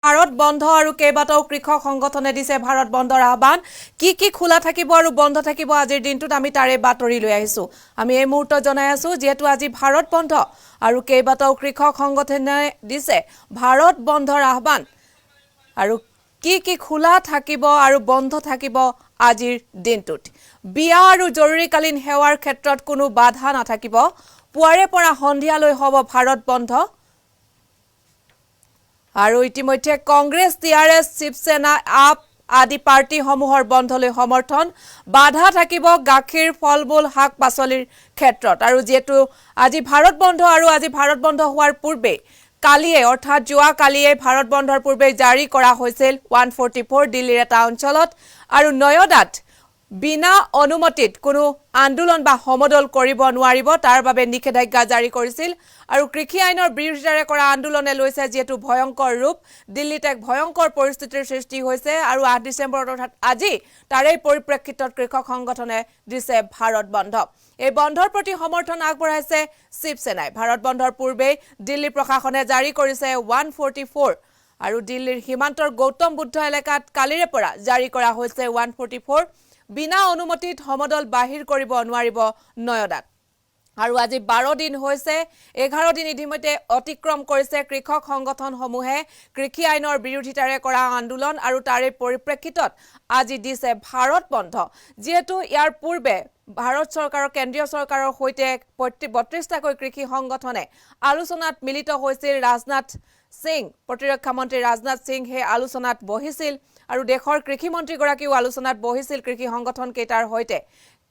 ভাৰত বন্ধ আৰু কেইবাটাও কৃষক সংগঠনে দিছে ভাৰত বন্ধৰ আহ্বান কি খোলা থাকিব আৰু বন্ধ থাকিব আজিৰ দিনটোত আমি তাৰে বাতৰি লৈ আহিছো আমি এই মুহূৰ্তত জনাই আছো যেহেতু আজি ভাৰত বন্ধ আৰু কেইবাটাও কৃষক সংগঠনে দিছে ভাৰত বন্ধৰ আহ্বান আৰু কি খোলা থাকিব আৰু বন্ধ থাকিব আজিৰ দিনটোত বিয়া আৰু জৰুৰীকালীন সেৱাৰ ক্ষেত্ৰত কোনো বাধা নাথাকিব পুৱাৰে পৰা সন্ধিয়ালৈ হ'ব ভাৰত বন্ধ আৰু ইতিমধ্যে কংগ্ৰেছ টিআৰএছ শিৱসেনা আপ আদি পাৰ্টিসমূহৰ বন্ধলৈ সমৰ্থন বাধা থাকিব গাখীৰ ফলমূল শাক পাচলিৰ ক্ষেত্ৰত আৰু যেহেতু আজি ভাৰত বন্ধ আৰু আজি ভাৰত বন্ধ হোৱাৰ পূৰ্বে কালিয়ে অৰ্থাৎ যোৱা কালিয়ে ভাৰত বন্ধৰ পূৰ্বে জাৰি কৰা হৈছিল 144 দিল্লীৰ এটা অঞ্চলত আৰু নয়দাত বিনা অনুমতিত কোনো আন্দোলন বা সমদল কৰিব নোৱাৰিব তাৰ বাবে নিষেধাজ্ঞা জাৰি কৰিছিল আৰু কৃষি আইনৰ বিৰুদ্ধে কৰা আন্দোলনে লৈছে যেহেতু ভয়ংকৰ ৰূপ দিল্লীত এক ভয়ংকৰ পৰিস্থিতিৰ সৃষ্টি হৈছে আৰু 8 ডিসেম্বৰ অৰ্থাৎ আজি তাৰে পৰিপ্ৰেক্ষিতত কৃষক সংগঠনে দিছে ভাৰত বন্ধ এই বন্ধৰ প্ৰতি সমৰ্থন আগবঢ়াইছে শিৱসেনাই ভাৰত বন্ধৰ পূৰ্বে দিল্লী প্ৰশাসনে জাৰি কৰিছে 144 আৰু দিল্লীৰ সীমান্তৰ গৌতম বুদ্ধ এলেকাত কালিৰে পৰা জাৰি কৰা হৈছে 144 বিনা অনুমতিত সমদল বাহিৰ কৰিব নোৱাৰিব নয়দাত আৰু আজি 12 দিন হৈছে 11 দিন ইতিমধ্যে অতিক্ৰম কৰিছে কৃষক সংগঠনসমূহে কৃষি আইনৰ বিৰোধিতাৰে কৰা আন্দোলন আৰু তাৰে পৰিপ্ৰেক্ষিতত আজি দিছে ভাৰত বন্ধ যেহেতু ইয়াৰ পূৰ্বে ভাৰত চৰকাৰৰ কেন্দ্ৰীয় চৰকাৰৰ সৈতে 32টাকৈ কৃষি সংগঠনে আলোচনাত মিলিত হৈছিল ৰাজনাথ সিং প্ৰতিৰক্ষা মন্ত্ৰী ৰাজনাথ সিং হে আলোচনাত বহিছিল আৰু দেশৰ কৃষি মন্ত্ৰীগৰাকীও আলোচনাত বহিছিল কৃষি সংগঠন কেইটাৰ হৈতে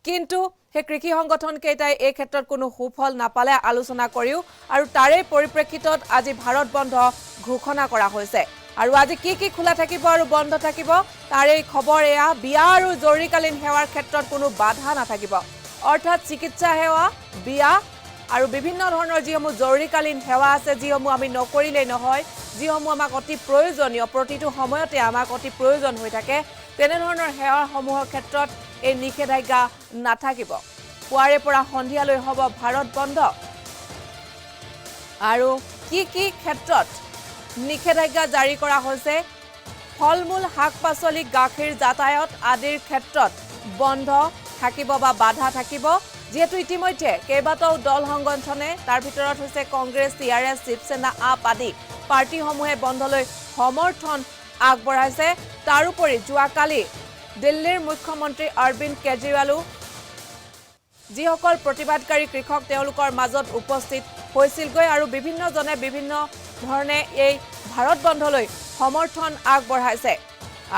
কিন্তু হে কৃষি সংগঠন কেইটাই এই ক্ষেত্ৰত কোনো সুফল নাপালে আলোচনা কৰিও আৰু তাৰে পৰিপ্ৰেক্ষিতত আজি ভাৰত বন্ধ ঘোষণা কৰা হৈছে আৰু আজি কি খোলা থাকিব আৰু বন্ধ থাকিব তাৰে খবৰ এয়া বিয়া আৰু জৰুৰীকালীন সেৱাৰ ক্ষেত্ৰত কোনো বাধা নাথাকিব অৰ্থাৎ চিকিৎসা সেৱা বিয়া আৰু বিভিন্ন ধৰণৰ যিসমূহ জৰুৰীকালীন সেৱা আছে যিসমূহ আমি নকৰিলে নহয় যিসমূহ আমাক অতি প্ৰয়োজনীয় প্ৰতিটো সময়তে আমাক অতি প্ৰয়োজন হৈ থাকে তেনে ধৰণৰ সেৱাসমূহৰ ক্ষেত্ৰত এই নিষেধাজ্ঞা নাথাকিব পুৱাৰে পৰা সন্ধিয়ালৈ হ'ব ভাৰত বন্ধ আৰু কি ক্ষেত্ৰত নিষেধাজ্ঞা জাৰি কৰা হৈছে ফলমূল শাক পাচলি গাখীৰ যাতায়াত আদিৰ ক্ষেত্ৰত বন্ধ থাকিব বা বাধা থাকিব যেহেতু ইতিমধ্যে কেইবাটাও দল সংগঠনে তাৰ ভিতৰত হৈছে কংগ্ৰেছ টিআৰএছ শিৱসেনা আপ আদি পাৰ্টিসমূহে বন্ধলৈ সমৰ্থন আগবঢ়াইছে তাৰোপৰি যোৱাকালি দিল্লীৰ মুখ্যমন্ত্ৰী অৰবিন্দ কেজৰিৱালো যিসকল প্ৰতিবাদকাৰী কৃষক তেওঁলোকৰ মাজত উপস্থিত হৈছিলগৈ আৰু বিভিন্নজনে বিভিন্ন ধৰণে এই ভাৰত বন্ধলৈ সমৰ্থন আগবঢ়াইছে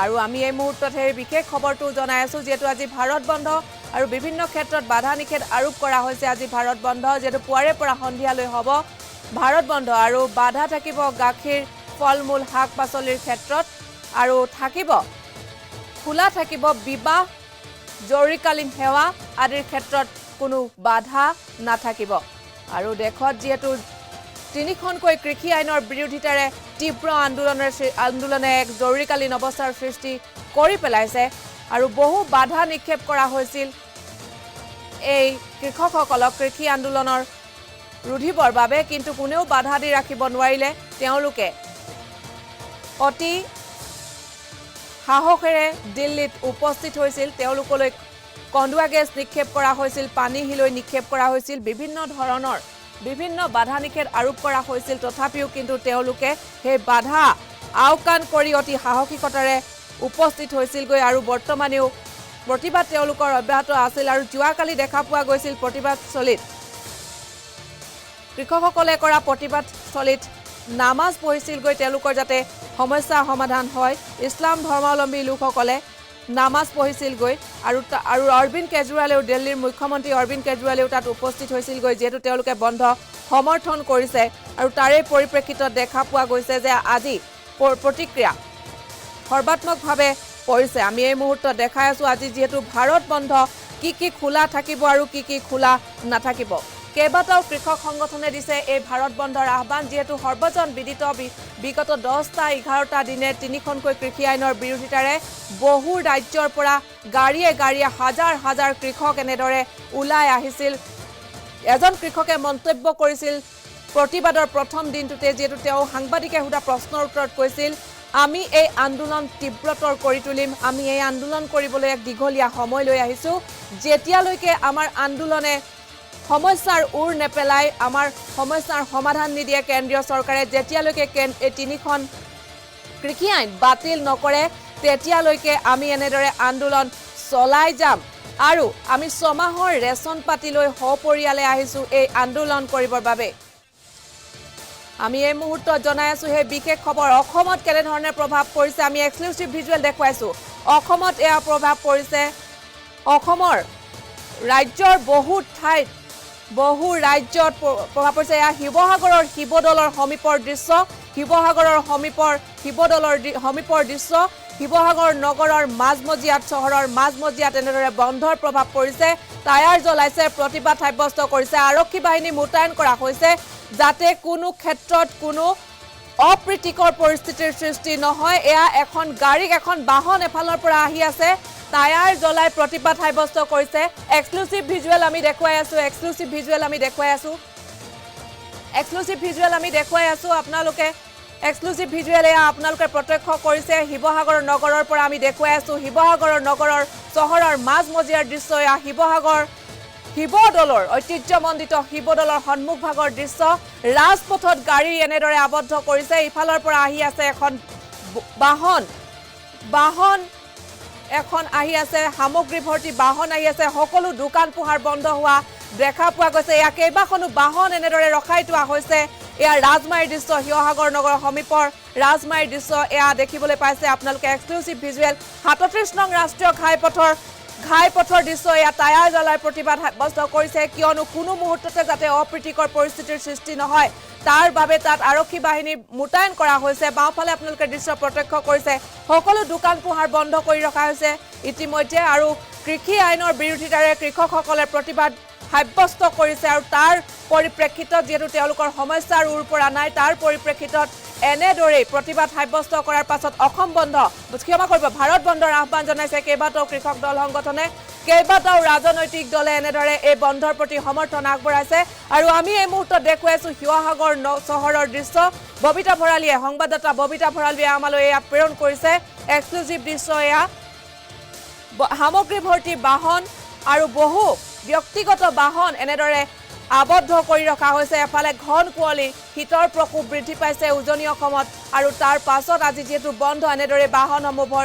আৰু আমি এই মুহূৰ্তত এই বিশেষ খবৰটো জনাই আছো যেহেতু আজি ভাৰত বন্ধ আৰু বিভিন্ন ক্ষেত্ৰত বাধা নিষেধ আৰোপ কৰা হৈছে আজি ভাৰত বন্ধ যেহেতু পুৱাৰে পৰা সন্ধিয়ালৈ হ'ব ভাৰত বন্ধ আৰু বাধা থাকিব গাখীৰ ফলমূল শাক পাচলিৰ ক্ষেত্ৰত আৰু থাকিব খোলা থাকিব বিবাহ জৰুৰীকালীন সেৱা আদিৰ ক্ষেত্ৰত কোনো বাধা নাথাকিব আৰু দেশত যেহেতু তিনিখনকৈ কৃষি আইনৰ বিৰোধিতাৰে তীব্ৰ আন্দোলনে এক জৰুৰীকালীন অৱস্থাৰ সৃষ্টি কৰি পেলাইছে আৰু বহু বাধা নিক্ষেপ কৰা হৈছিল এই কৃষকসকলক কৃষি আন্দোলনৰ ৰুধিবৰ বাবে কিন্তু কোনেও বাধা দি ৰাখিব নোৱাৰিলে তেওঁলোকে অতি সাহসেৰে দিল্লীত উপস্থিত হৈছিল তেওঁলোকলৈ কন্দুৱা গেছ নিক্ষেপ কৰা হৈছিল পানী হিলৈ নিক্ষেপ কৰা হৈছিল বিভিন্ন বাধা নিষেধ আৰোপ কৰা হৈছিল তথাপিও কিন্তু তেওঁলোকে সেই বাধা আওকাণ কৰি অতি সাহসিকতাৰে উপস্থিত হৈছিলগৈ আৰু বৰ্তমানেও প্ৰতিবাদ তেওঁলোকৰ অব্যাহত আছিল আৰু যোৱাকালি দেখা পোৱা গৈছিল প্ৰতিবাদস্থলীত কৃষকসকলে কৰা প্ৰতিবাদস্থলীত নামাজ পঢ়িছিলগৈ তেওঁলোকৰ যাতে সমস্যা সমাধান হয় ইছলাম ধৰ্মাৱলম্বী লোকসকলে নামাজ পঢ়িছিলগৈ আৰু অৰবিন্দ কেজৰিৱালেও দিল্লীৰ মুখ্যমন্ত্ৰী অৰবিন্দ কেজৰিৱালেও তাত উপস্থিত হৈছিলগৈ যেহেতু তেওঁলোকে বন্ধ সমৰ্থন কৰিছে আৰু তাৰে পৰিপ্ৰেক্ষিতত দেখা পোৱা গৈছে যে আজি প্ৰতিক্ৰিয়া সৰ্বাত্মকভাৱে পৰিছে আমি এই মুহূৰ্তত দেখাই আছো আজি যেহেতু ভাৰত বন্ধ কি খোলা থাকিব আৰু কি খোলা নাথাকিব কেইবাটাও কৃষক সংগঠনে দিছে এই ভাৰত বন্ধৰ আহ্বান যেহেতু সৰ্বজন বিদিত বিগত 10টা 11টা দিনে তিনিখনকৈ কৃষি আইনৰ বিৰোধিতাৰে বহু ৰাজ্যৰ পৰা গাড়ীয়ে হাজাৰ কৃষক এনেদৰে ওলাই আহিছিল এজন কৃষকে মন্তব্য কৰিছিল প্ৰতিবাদৰ প্ৰথম দিনটোতে যেহেতু তেওঁ সাংবাদিকে সোধা প্ৰশ্নৰ উত্তৰত কৈছিল আমি এই আন্দোলন তীব্ৰতৰ কৰি তুলিম আমি এই আন্দোলন কৰিবলৈ এক দীঘলীয়া সময় লৈ আহিছো যেতিয়ালৈকে আমাৰ আন্দোলনে সমস্যাৰ উৰ নেপেলাই আমাৰ সমস্যাৰ সমাধান নিদিয়ে কেন্দ্ৰীয় চৰকাৰে যেতিয়ালৈকে এই তিনিখন কৃষি আইন বাতিল নকৰে তেতিয়ালৈকে আমি এনেদৰে আন্দোলন চলাই যাম আৰু আমি ছমাহৰ ৰেচন পাতি লৈ সপৰিয়ালে আহিছো এই আন্দোলন কৰিবৰ বাবে আমি এই মুহূৰ্তত জনাই আছো হে বিশেষ খবৰ অসমত কেনে ধৰণে প্ৰভাৱ পৰিছে আমি এক্সক্লুসিভ ভিজুৱেল দেখুৱাইছো অসমত এয়া প্ৰভাৱ পৰিছে অসমৰ ৰাজ্যৰ বহু ৰাজ্যত প্ৰভাৱ পৰিছে এয়া শিৱসাগৰৰ শিৱদলৰ সমীপৰ দৃশ্য শিৱসাগৰৰ সমীপৰ দৃশ্য শিৱসাগৰ নগৰৰ মাজমজিয়াত চহৰৰ মাজমজিয়াত এনেদৰে বন্ধৰ প্ৰভাৱ পৰিছে টায়াৰ জ্বলাইছে প্ৰতিবাদ সাব্যস্ত কৰিছে আৰক্ষী বাহিনী মুতায়ন কৰা হৈছে যাতে কোনো ক্ষেত্ৰত কোনো অপ্ৰীতিকৰ পৰিস্থিতিৰ সৃষ্টি নহয় এয়া এখন গাড়ীক এখন বাহন এফালৰ পৰা আহি আছে টায়াৰ জ্বলাই প্ৰতিবাদ সাব্যস্ত কৰিছে এক্সক্লুসিভ ভিজুৱেল আমি দেখুৱাই আছো আপোনালোকে এক্সক্লুসিভ ভিজুৱেল এয়া আপোনালোকে প্ৰত্যক্ষ কৰিছে শিৱসাগৰ নগৰৰ পৰা আমি দেখুৱাই আছো শিৱসাগৰৰ নগৰৰ চহৰৰ মাজমজিয়াৰ দৃশ্য এয়া শিৱদলৰ ঐতিহ্যমণ্ডিত শিৱদলৰ সন্মুখভাগৰ দৃশ্য ৰাজপথত গাড়ী এনেদৰে আবদ্ধ কৰিছে ইফালৰ পৰা আহি আছে এখন বাহন এখন আহি আছে সামগ্ৰী ভৰ্তি বাহন আহি আছে সকলো দোকান পোহাৰ বন্ধ হোৱা দেখা পোৱা গৈছে এয়া কেইবাখনো বাহন এনেদৰে ৰখাই থোৱা হৈছে এয়া ৰাজমাৰীৰ দৃশ্য শিৱসাগৰ নগৰৰ সমীপৰ ৰাজমাৰীৰ দৃশ্য এয়া দেখিবলৈ পাইছে আপোনালোকে এক্সক্লুসিভ ভিজুৱেল ৩৭ নং ৰাষ্ট্ৰীয় ঘাইপথৰ দৃশ্য এয়া টায়াৰ জ্বলাই প্ৰতিবাদ সাব্যস্ত কৰিছে কিয়নো কোনো মুহূৰ্ততে যাতে অপ্ৰীতিকৰ পৰিস্থিতিৰ সৃষ্টি নহয় তাৰ বাবে তাত আৰক্ষী বাহিনী মুতায়ন কৰা হৈছে বাওঁফালে আপোনালোকে দৃশ্য প্ৰত্যক্ষ কৰিছে সকলো দোকান পোহাৰ বন্ধ কৰি ৰখা হৈছে ইতিমধ্যে আৰু কৃষি আইনৰ বিৰোধিতাৰে কৃষকসকলে প্ৰতিবাদ সাব্যস্ত কৰিছে আৰু তাৰ পৰিপ্ৰেক্ষিতত যেহেতু তেওঁলোকৰ সমস্যাৰ উৰ পৰা নাই তাৰ পৰিপ্ৰেক্ষিতত এনেদৰে প্ৰতিবাদ সাব্যস্ত কৰাৰ পাছত অসম বন্ধ ক্ষমা কৰিব ভাৰত বন্ধৰ আহ্বান জনাইছে কেইবাটাও কৃষক দল সংগঠনে কেইবাটাও ৰাজনৈতিক দলে এনেদৰে এই বন্ধৰ প্ৰতি সমৰ্থন আগবঢ়াইছে আৰু আমি এই মুহূৰ্তত দেখুৱাইছো শিৱসাগৰ চহৰৰ দৃশ্য ববিতা ভৰালীয়ে সংবাদদাতা ববিতা ভৰালীয়ে আমালৈ এয়া প্ৰেৰণ কৰিছে এক্সক্লুসিভ দৃশ্য এয়া সামগ্ৰী ভৰ্তি বাহন আৰু বহু ব্যক্তিগত বাহন এনেদৰে আবদ্ধ কৰি ৰখা হৈছে এফালে ঘন কুঁৱলী শীতৰ প্ৰকোপ বৃদ্ধি পাইছে উজনি অসমত আৰু তাৰ পাছত আজি যেহেতু বন্ধ এনেদৰে বাহনসমূহ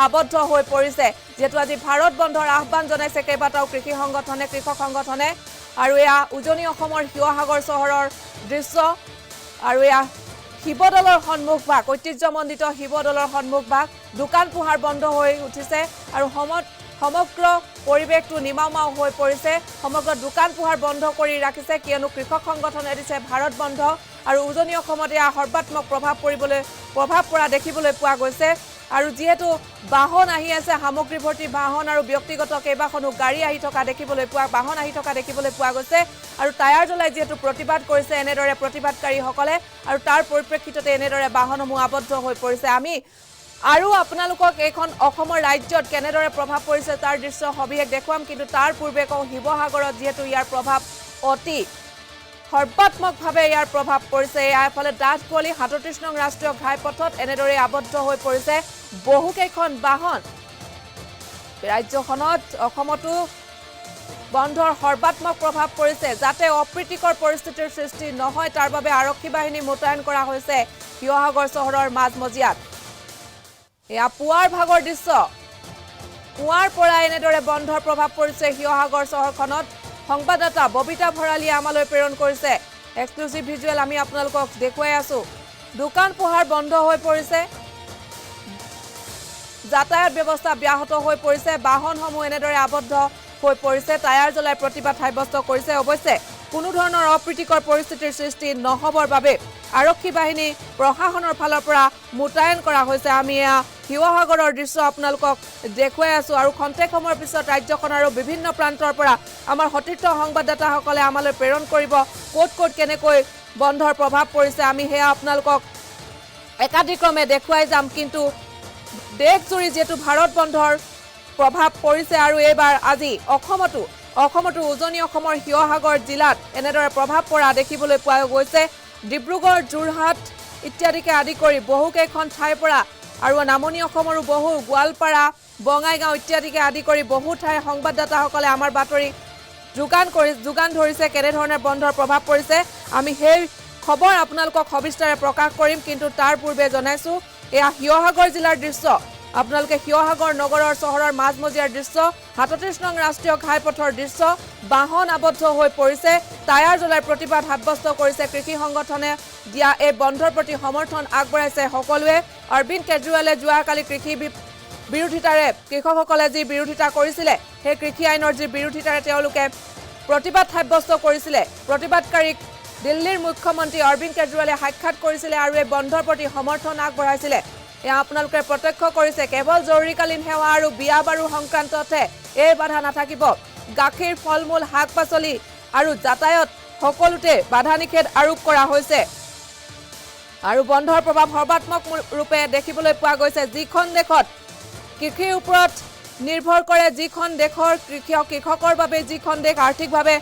আবদ্ধ হৈ পৰিছে যেহেতু আজি ভাৰত বন্ধৰ আহ্বান জনাইছে কেইবাটাও কৃষক সংগঠনে আৰু এয়া উজনি অসমৰ শিৱসাগৰ চহৰৰ দৃশ্য আৰু এয়া শিৱদলৰ সন্মুখভাগ ঐতিহ্যমণ্ডিত শিৱদলৰ সন্মুখভাগ দোকান পোহাৰ বন্ধ হৈ উঠিছে আৰু সমগ্ৰ পৰিৱেশটো নিমাউমাউ হৈ পৰিছে সমগ্ৰ দোকান পোহাৰ বন্ধ কৰি ৰাখিছে কিয়নো কৃষক সংগঠনে দিছে ভাৰত বন্ধ আৰু উজনি অসমত এয়া সৰ্বাত্মক প্ৰভাৱ পৰা দেখিবলৈ পোৱা গৈছে আৰু যেহেতু বাহন আহি আছে সামগ্ৰী ভৰ্তি বাহন আৰু ব্যক্তিগত কেইবাখনো গাড়ী আহি থকা দেখিবলৈ পোৱা গৈছে আৰু টায়াৰ জ্বলাই যেহেতু প্ৰতিবাদ কৰিছে এনেদৰে প্ৰতিবাদকাৰীসকলে আৰু তাৰ পৰিপ্ৰেক্ষিততে এনেদৰে বাহনসমূহ আবদ্ধ হৈ পৰিছে আমি আৰু আপোনালোকক এইখন অসমৰ ৰাজ্যত কেনেদৰে প্ৰভাৱ পৰিছে তাৰ দৃশ্য সবিশেষ দেখুৱাম কিন্তু তাৰ পূৰ্বে কওঁ শিৱসাগৰত যেহেতু ইয়াৰ প্ৰভাৱ অতি সৰ্বাত্মকভাৱে ইয়াৰ প্ৰভাৱ পৰিছে ইয়াৰ ফলে ডাঠ কুঁৱলী ৩৭ নং ৰাষ্ট্ৰীয় ঘাইপথত এনেদৰে আবদ্ধ হৈ পৰিছে বহুকেইখন বাহন ৰাজ্যখনত অসমতো বন্ধৰ সৰ্বাত্মক প্ৰভাৱ পৰিছে যাতে অপ্ৰীতিকৰ পৰিস্থিতিৰ সৃষ্টি নহয় তাৰ বাবে আৰক্ষী বাহিনী মুতায়ন কৰা হৈছে শিৱসাগৰ চহৰৰ মাজমজিয়াত এয়া পুৱাৰ ভাগৰ দৃশ্য পুৱাৰ পৰা এনেদৰে বন্ধৰ প্ৰভাৱ পৰিছে শিৱসাগৰ চহৰখনত সংবাদদাতা ববিতা ভৰালীয়ে আমালৈ প্ৰেৰণ কৰিছে এক্সক্লুসিভ ভিজুৱেল আমি আপোনালোকক দেখুৱাই আছো দোকান পোহাৰ বন্ধ হৈ পৰিছে যাতায়াত ব্যৱস্থা ব্যাহত হৈ পৰিছে বাহনসমূহ এনেদৰে আবদ্ধ হৈ পৰিছে টায়াৰ জ্বলাই প্ৰতিবাদ সাব্যস্ত কৰিছে অৱশ্যে কোনো ধৰণৰ অপ্ৰীতিকৰ পৰিস্থিতিৰ সৃষ্টি নহবৰ বাবে আৰক্ষী বাহিনী প্ৰশাসনৰ ফালৰ পৰা মুতায়ন কৰা হৈছে আমি শিৱসাগৰৰ দৃশ্য আপোনালোকক দেখুৱাই আছো আৰু খন্তেক সময়ৰ পিছত ৰাজ্যখনৰ আৰু বিভিন্ন প্ৰান্তৰ পৰা আমাৰ সতীৰ্থ সংবাদদাতাসকলে আমালৈ প্ৰেৰণ কৰিব ক'ত কেনেকৈ বন্ধৰ প্ৰভাৱ পৰিছে আমি হেয়া আপোনালোকক একাধিক্ৰমে দেখুৱাই যাম কিন্তু দেশজুৰি যেহেতু ভাৰত বন্ধৰ প্ৰভাৱ পৰিছে আৰু এইবাৰ আজি অসমতো উজনি অসমৰ শিৱসাগৰ জিলাত এনেদৰে প্ৰভাৱ পৰা দেখিবলৈ পোৱা গৈছে ডিব্ৰুগড় যোৰহাট ইত্যাদিকে আদি কৰি বহুকেইখন ঠাইৰ পৰা আৰু নামনি অসমৰো বহু গোৱালপাৰা বঙাইগাঁও ইত্যাদিকে আদি কৰি বহু ঠাইৰ সংবাদদাতাসকলে আমাৰ বাতৰি যোগান ধৰিছে কেনেধৰণে বন্ধৰ প্ৰভাৱ পৰিছে আমি সেই খবৰ আপোনালোকক সবিস্তাৰে প্ৰকাশ কৰিম কিন্তু তাৰ পূৰ্বে জনাইছো এয়া শিৱসাগৰ জিলাৰ দৃশ্য আপোনালোকে শিৱসাগৰ নগৰৰ চহৰৰ মাজমজিয়াৰ দৃশ্য ৩৭ নং ৰাষ্ট্ৰীয় ঘাইপথৰ দৃশ্য বাহন আবদ্ধ হৈ পৰিছে টায়াৰ জ্বলাই প্ৰতিবাদ সাব্যস্ত কৰিছে কৃষি সংগঠনে দিয়া এই বন্ধৰ প্ৰতি সমৰ্থন আগবঢ়াইছে সকলোৱে অৰবিন্দ কেজৰিৱালে যোৱাকালি কৃষি বিৰোধিতাৰে কৃষকসকলে যি বিৰোধিতা কৰিছিলে সেই কৃষি আইনৰ যি বিৰোধিতাৰে তেওঁলোকে প্ৰতিবাদ সাব্যস্ত কৰিছিলে প্ৰতিবাদকাৰীক দিল্লীৰ মুখ্যমন্ত্ৰী অৰবিন্দ কেজৰিৱালে সাক্ষাৎ কৰিছিলে আৰু এই বন্ধৰ প্ৰতি সমৰ্থন আগবঢ়াইছিলে এয়া আপোনালোকে প্ৰত্যক্ষ কৰিছে কেৱল জৰুৰীকালীন সেৱা আৰু বিয়া বাৰু সংক্ৰান্ততে এই বাধা নাথাকিব গাখীৰ ফলমূল শাক পাচলি আৰু যাতায়াত সকলোতে বাধা নিষেধ আৰোপ কৰা হৈছে আৰু বন্ধৰ প্ৰভাৱ সৰ্বাত্মক ৰূপে দেখিবলৈ পোৱা গৈছে যিখন দেশত কৃষিৰ ওপৰত নিৰ্ভৰ কৰে যিখন দেশৰ কৃষকৰ বাবে যিখন দেশ আৰ্থিকভাৱে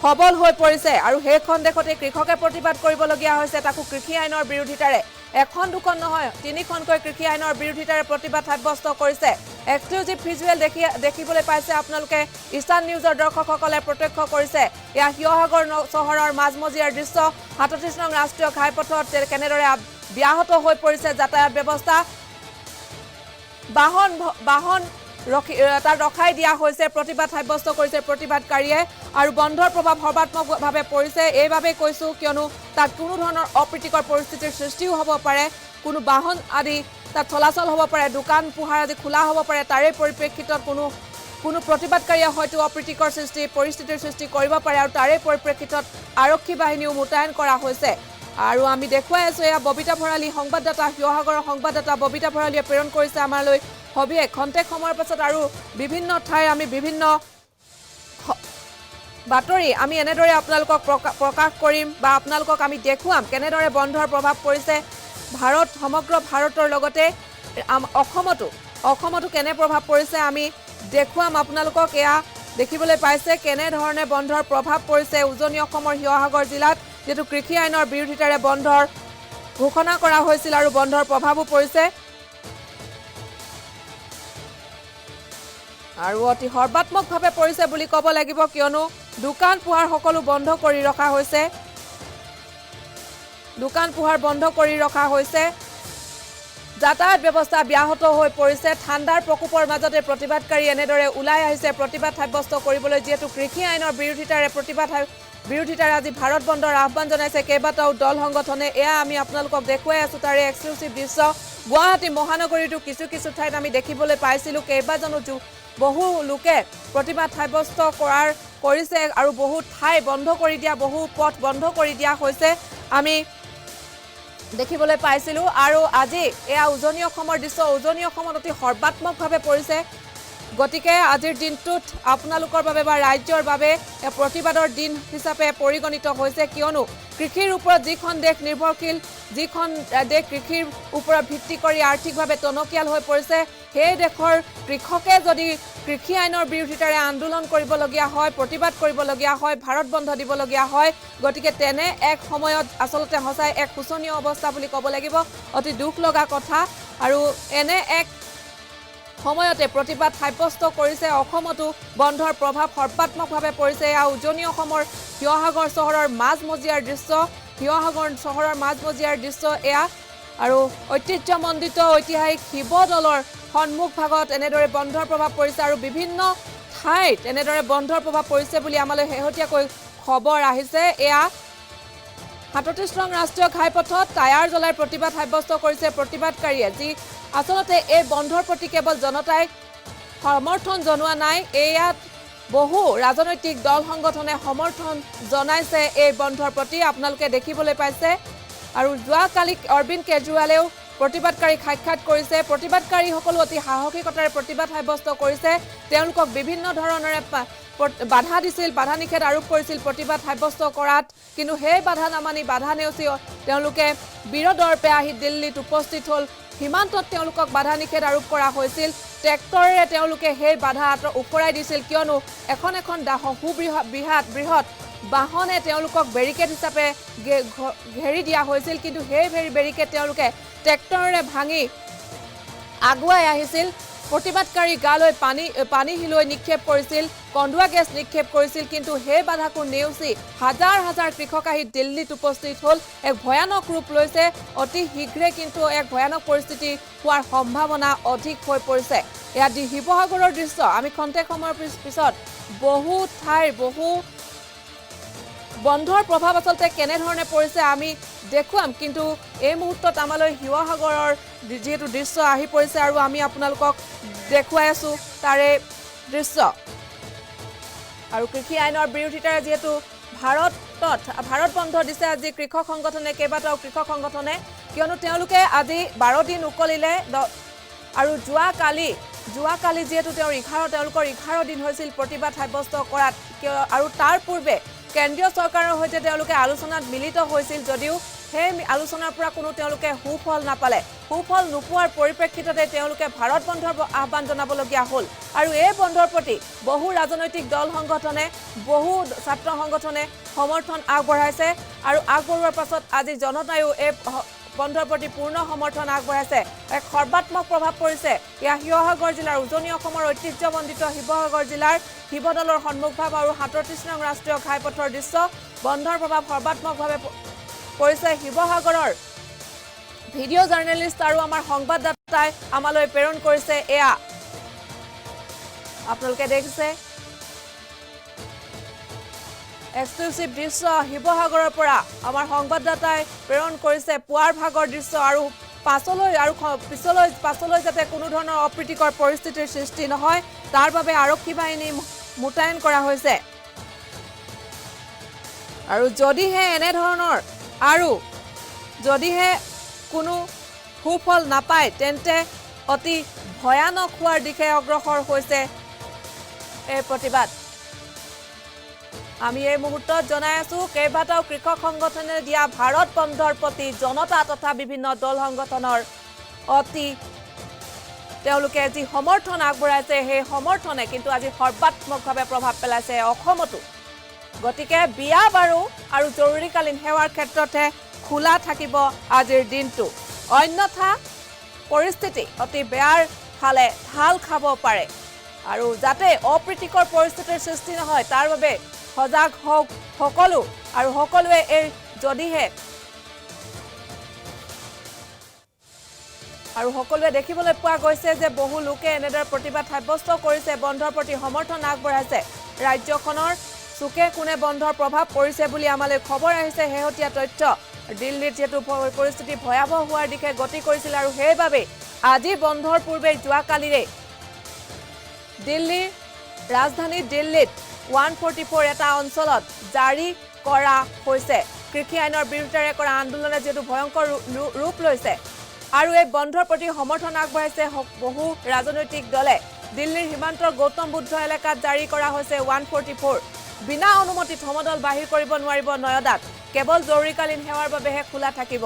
সবল হৈ পৰিছে আৰু সেইখন দেশতে কৃষকে প্ৰতিবাদ কৰিবলগীয়া হৈছে তাকো কৃষি আইনৰ বিৰোধিতাৰে এখন দুখন নহয় তিনিখনকৈ কৃষি আইনৰ বিৰোধিতাৰে প্ৰতিবাদ সাব্যস্ত কৰিছে এক্সক্লুজিভ ভিজুৱেল দেখিবলৈ পাইছে আপোনালোকে ইষ্টাৰ্ণ নিউজৰ দৰ্শকসকলে প্ৰত্যক্ষ কৰিছে এয়া শিৱসাগৰ চহৰৰ মাজমজিয়াৰ দৃশ্য ৩৭ নং ৰাষ্ট্ৰীয় ঘাইপথত কেনেদৰে ব্যাহত হৈ পৰিছে যাতায়াত ব্যৱস্থা বাহন তাত ৰখাই দিয়া হৈছে প্ৰতিবাদ সাব্যস্ত কৰিছে প্ৰতিবাদকাৰীয়ে আৰু বন্ধৰ প্ৰভাৱ সৰ্বাত্মকভাৱে পৰিছে এইভাৱে কৈছো কিয়নো তাত কোনো ধৰণৰ অপ্ৰীতিকৰ পৰিস্থিতিৰ সৃষ্টিও হ'ব পাৰে কোনো বাহন আদি তাত চলাচল হ'ব পাৰে দোকান পোহাৰ আদি খোলা হ'ব পাৰে তাৰে পৰিপ্ৰেক্ষিতত কোনো প্ৰতিবাদকাৰীয়ে হয়তো অপ্ৰীতিকৰ পৰিস্থিতিৰ সৃষ্টি কৰিব পাৰে আৰু তাৰে পৰিপ্ৰেক্ষিতত আৰক্ষী বাহিনীও মোতায়েন কৰা হৈছে আৰু আমি দেখুৱাই আছো এয়া ববিতা ভৰালী সংবাদদাতা শিৱসাগৰৰ সংবাদদাতা ববিতা ভৰালীয়ে প্ৰেৰণ কৰিছে আমালৈ হবিয়ে খন্তেক সময়ৰ পাছত আৰু বিভিন্ন ঠাইৰ আমি বিভিন্ন বাতৰি আমি এনেদৰে আপোনালোকক প্ৰকাশ কৰিম বা আপোনালোকক আমি দেখুৱাম কেনেদৰে বন্ধৰ প্ৰভাৱ পৰিছে সমগ্ৰ ভাৰতৰ লগতে অসমতো কেনে প্ৰভাৱ পৰিছে আমি দেখুৱাম আপোনালোকক এয়া দেখিবলৈ পাইছে কেনেধৰণে বন্ধৰ প্ৰভাৱ পৰিছে উজনি অসমৰ শিৱসাগৰ জিলাত যেটো কৃষি আইনৰ বিৰোধিতাৰে বন্ধৰ ঘোষণা কৰা হৈছিল আৰু বন্ধৰ প্ৰভাৱো পৰিছে আৰু অতি সৰ্বাত্মকভাৱে পৰিছে বুলি ক'ব লাগিব কিয়নো দোকান পোহাৰ সকলো বন্ধ কৰি ৰখা হৈছে যাতায়াত ব্যৱস্থা ব্যাহত হৈ পৰিছে ঠাণ্ডাৰ প্ৰকোপৰ মাজতে প্ৰতিবাদকাৰী এনেদৰে ওলাই আহিছে প্ৰতিবাদ সাব্যস্ত কৰিবলৈ যেহেতু কৃষি আইনৰ বিৰোধিতাৰে আজি ভাৰত বন্ধৰ আহ্বান জনাইছে কেইবাটাও দল সংগঠনে এয়া আমি আপোনালোকক দেখুৱাই আছো তাৰে এক্সক্লুসিভ দৃশ্য গুৱাহাটী মহানগৰীটো কিছু ঠাইত আমি দেখিবলৈ পাইছিলো কেইবাজনো বহু লোকে প্ৰতিবাদ সাব্যস্ত কৰিছে আৰু বহু ঠাই বন্ধ কৰি দিয়া বহু পথ বন্ধ কৰি দিয়া হৈছে আমি দেখিবলৈ পাইছিলো আৰু আজি এয়া উজনি অসমৰ দৃশ্য উজনি অসমত অতি সৰ্বাত্মকভাৱে পৰিছে গতিকে আজিৰ দিনটোত আপোনালোকৰ বাবে বা ৰাজ্যৰ বাবে প্ৰতিবাদৰ দিন হিচাপে পৰিগণিত হৈছে কিয়নো কৃষিৰ ওপৰত যিখন দেশ নিৰ্ভৰশীল যিখন দেশ কৃষিৰ ওপৰত ভিত্তি কৰি আৰ্থিকভাৱে টনকিয়াল হৈ পৰিছে সেই দেশৰ কৃষকে যদি কৃষি আইনৰ বিৰোধিতাৰে আন্দোলন কৰিবলগীয়া হয় প্ৰতিবাদ কৰিবলগীয়া হয় ভাৰত বন্ধ দিবলগীয়া হয় গতিকে তেনে এক সময়ত আচলতে হসাই এক শোচনীয় অৱস্থা বুলি ক'ব লাগিব অতি দুখ লগা কথা আৰু এনে এক সময়তে প্ৰতিবাদ সাব্যস্ত কৰিছে অসমতো বন্ধৰ প্ৰভাৱ সৰ্বাত্মকভাৱে পৰিছে এয়া উজনি অসমৰ শিৱসাগৰ চহৰৰ মাজমজিয়াৰ দৃশ্য এয়া আৰু ঐতিহ্যমণ্ডিত ঐতিহাসিক শিৱদৌলৰ সন্মুখ ভাগত এনেদৰে বন্ধৰ প্ৰভাৱ পৰিছে আৰু বিভিন্ন ঠাইত এনেদৰে বন্ধৰ প্ৰভাৱ পৰিছে বুলি আমালৈ শেহতীয়াকৈ খবৰ আহিছে এয়া ৩৭ নং ৰাষ্ট্ৰীয় ঘাইপথত টায়াৰ জ্বলাই প্ৰতিবাদ সাব্যস্ত কৰিছে প্ৰতিবাদকাৰীয়ে যি আচলতে এই বন্ধৰ প্ৰতি কেৱল জনতাই সমৰ্থন জনোৱা নাই ইয়াত বহু ৰাজনৈতিক দল সংগঠনে সমৰ্থন জনাইছে এই বন্ধৰ প্ৰতি আপোনালোকে দেখিবলৈ পাইছে আৰু যোৱাকালি অৰবিন্দ কেজৰিৱালেও প্ৰতিবাদকাৰীক সাক্ষাৎ কৰিছে প্ৰতিবাদকাৰীসকলে অতি সাহসিকতাৰে প্ৰতিবাদ সাব্যস্ত কৰিছে তেওঁলোকক বিভিন্ন ধৰণৰে বাধা দিছিল বাধা নিষেধ আৰোপ কৰিছিল প্ৰতিবাদ সাব্যস্ত কৰাত কিন্তু সেই বাধা নামানি বাধা নেওচি তেওঁলোকে বিৰোধৰপে আহি দিল্লীত উপস্থিত হ'ল সীমান্তত তেওঁলোকক বাধা নিষেধ আৰোপ কৰা হৈছিল ট্ৰেক্টৰেৰে তেওঁলোকে সেই বাধা উফৰাই দিছিল কিয়নো এখন সুবৃহৎ বাহনে তেওঁলোকক বেৰিকেড হিচাপে ঘেৰি দিয়া হৈছিল কিন্তু সেই বেৰিকেড তেওঁলোকে ট্ৰেক্টৰেৰে ভাঙি আগুৱাই আহিছিল প্ৰতিবাদকাৰী গালৈ পানী হিলৈ নিক্ষেপ কৰিছিল কন্দুৱা গেছ নিক্ষেপ কৰিছিল কিন্তু সেই বাধাকো নেওচি হাজাৰ হাজাৰ কৃষক আহি দিল্লীত উপস্থিত হ'ল এক ভয়ানক ৰূপ লৈছে অতি শীঘ্ৰে কিন্তু এক ভয়ানক পৰিস্থিতি হোৱাৰ সম্ভাৱনা অধিক হৈ পৰিছে এয়া শিৱসাগৰৰ দৃশ্য আমি খন্তেক সময়ৰ পিছত বহু ঠাইৰ বহু বন্ধৰ প্ৰভাৱ আচলতে কেনেধৰণে পৰিছে আমি দেখুৱাম কিন্তু এই মুহূৰ্তত আমালৈ শিৱসাগৰৰ যেহেতু দৃশ্য আহি পৰিছে আৰু আমি আপোনালোকক দেখুৱাই আছো তাৰে দৃশ্য আৰু কৃষি আইনৰ বিৰোধিতাৰে যেহেতু ভাৰত বন্ধ দিছে আজি কৃষক সংগঠনে কেইবাটাও কৃষক সংগঠনে কিয়নো তেওঁলোকে আজি 12 দিন উকলিলে আৰু যোৱাকালি যেহেতু তেওঁলোকৰ 11 দিন হৈছিল প্ৰতিবাদ সাব্যস্ত কৰাত আৰু তাৰ পূৰ্বে কেন্দ্ৰীয় চৰকাৰৰ সৈতে তেওঁলোকে আলোচনাত মিলিত হৈছিল যদিও সেই আলোচনাৰ পৰা কোনো তেওঁলোকে সুফল নাপালে সুফল নোপোৱাৰ পৰিপ্ৰেক্ষিততে তেওঁলোকে ভাৰত বন্ধৰ আহ্বান জনাবলগীয়া হ'ল আৰু এই বন্ধৰ প্ৰতি বহু ৰাজনৈতিক দল সংগঠনে বহু ছাত্ৰ সংগঠনে সমৰ্থন আগবঢ়াইছে আৰু আগবঢ়োৱাৰ পাছত আজি জনতায়ো এই বন্ধৰ প্ৰতি পূৰ্ণ সমৰ্থন আগবঢ়াইছে এক সৰ্বাত্মক প্ৰভাৱ পৰিছে ইয়া শিৱসাগৰ জিলাৰ উজনি অসমৰ ঐতিহ্যমণ্ডিত শিৱসাগৰ জিলাৰ শিৱদলৰ সন্মুখভাগ আৰু ৩৭ নং ৰাষ্ট্ৰীয় ঘাইপথৰ দৃশ্য বন্ধৰ প্ৰভাৱ সৰ্বাত্মকভাৱে পৰিছে শিৱসাগৰৰ ভিডিঅ' জাৰ্নেলিষ্ট আৰু আমাৰ সংবাদদাতাই আমালৈ প্ৰেৰণ কৰিছে এয়া আপোনালোকে দেখিছে এক্সক্লুসিভ দৃশ্য শিৱসাগৰৰ পৰা আমাৰ সংবাদদাতাই প্ৰেৰণ কৰিছে পুৱাৰ ভাগৰ দৃশ্য আৰু পাছলৈ যাতে কোনো ধৰণৰ অপ্ৰীতিকৰ পৰিস্থিতিৰ সৃষ্টি নহয় তাৰ বাবে আৰক্ষী বাহিনী মোতায়েন কৰা হৈছে আৰু যদিহে এনে ধৰণৰ আৰু যদিহে কোনো সুফল নাপায় তেন্তে অতি ভয়ানক হোৱাৰ দিশে অগ্ৰসৰ হৈছে এই প্ৰতিবাদ আমি এই মুহূৰ্তত জনাই আছো কেইবাটাও কৃষক সংগঠনে দিয়া ভাৰত বন্ধৰ প্ৰতি জনতা তথা বিভিন্ন দল সংগঠনৰ অতি তেওঁলোকে যি সমৰ্থন আগবঢ়াইছে সেই সমৰ্থনে কিন্তু আজি সৰ্বাত্মকভাৱে প্ৰভাৱ পেলাইছে অসমতো গতিকে বিয়া বাৰু আৰু জৰুৰীকালীন সেৱাৰ ক্ষেত্ৰতে খোলা থাকিব আজিৰ দিনটো অন্যথা পৰিস্থিতি অতি বেয়াৰ ফালে ঢাল খাব পাৰে আৰু যাতে অপ্ৰীতিকৰ পৰিস্থিতিৰ সৃষ্টি নহয় তাৰ বাবে সজাগ হওক সকলো আৰু সকলোৱে এই যদিহে আৰু সকলোৱে দেখিবলৈ পোৱা গৈছে যে বহু লোকে এনেদৰে প্ৰতিবাদ সাব্যস্ত কৰিছে বন্ধৰ প্ৰতি সমৰ্থন আগবঢ়াইছে ৰাজ্যখনৰ চুকে কোণে বন্ধৰ প্ৰভাৱ পৰিছে বুলি আমালৈ খবৰ আহিছে শেহতীয়া তথ্য দিল্লীত যেহেতু পৰিস্থিতি ভয়াৱহ হোৱাৰ দিশে গতি কৰিছিল আৰু সেইবাবে আজি বন্ধৰ পূৰ্বে যোৱাকালিৰে দিল্লীৰ ৰাজধানী দিল্লীত 144 এটা অঞ্চলত জাৰি কৰা হৈছে কৃষি আইনৰ বিৰুদ্ধে কৰা আন্দোলনে যেহেতু ভয়ংকৰ ৰূপ লৈছে আৰু এই বন্ধৰ প্ৰতি সমৰ্থন আগবঢ়াইছে বহু ৰাজনৈতিক দলে দিল্লীৰ সীমান্তৰ গৌতম বুদ্ধ এলেকাত জাৰি কৰা হৈছে 144 বিনা অনুমতিত সমদল বাহিৰ কৰিব নোৱাৰিব নয়দাত কেৱল জৰুৰীকালীন সেৱাৰ বাবেহে খোলা থাকিব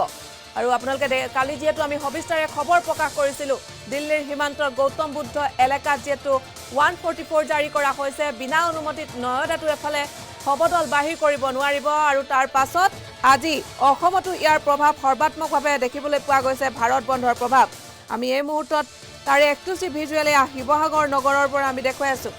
আৰু আপোনালোকে কালি যেহেতু আমি সবিস্তাৰে খবৰ প্ৰকাশ কৰিছিলো দিল্লীৰ সীমান্তৰ গৌতম বুদ্ধ এলেকাত যেহেতু 144 জাৰি কৰা হৈছে বিনা অনুমতিত নয়দাটো এফালে সমদল বাহিৰ কৰিব নোৱাৰিব আৰু তাৰ পাছত আজি অসমতো ইয়াৰ প্ৰভাৱ সৰ্বাত্মকভাৱে দেখিবলৈ পোৱা গৈছে ভাৰত বন্ধৰ প্ৰভাৱ আমি এই মুহূৰ্তত তাৰে এক্সক্লুসিভ ভিজুৱেল শিৱসাগৰ নগৰৰ পৰা আমি দেখুৱাই আছো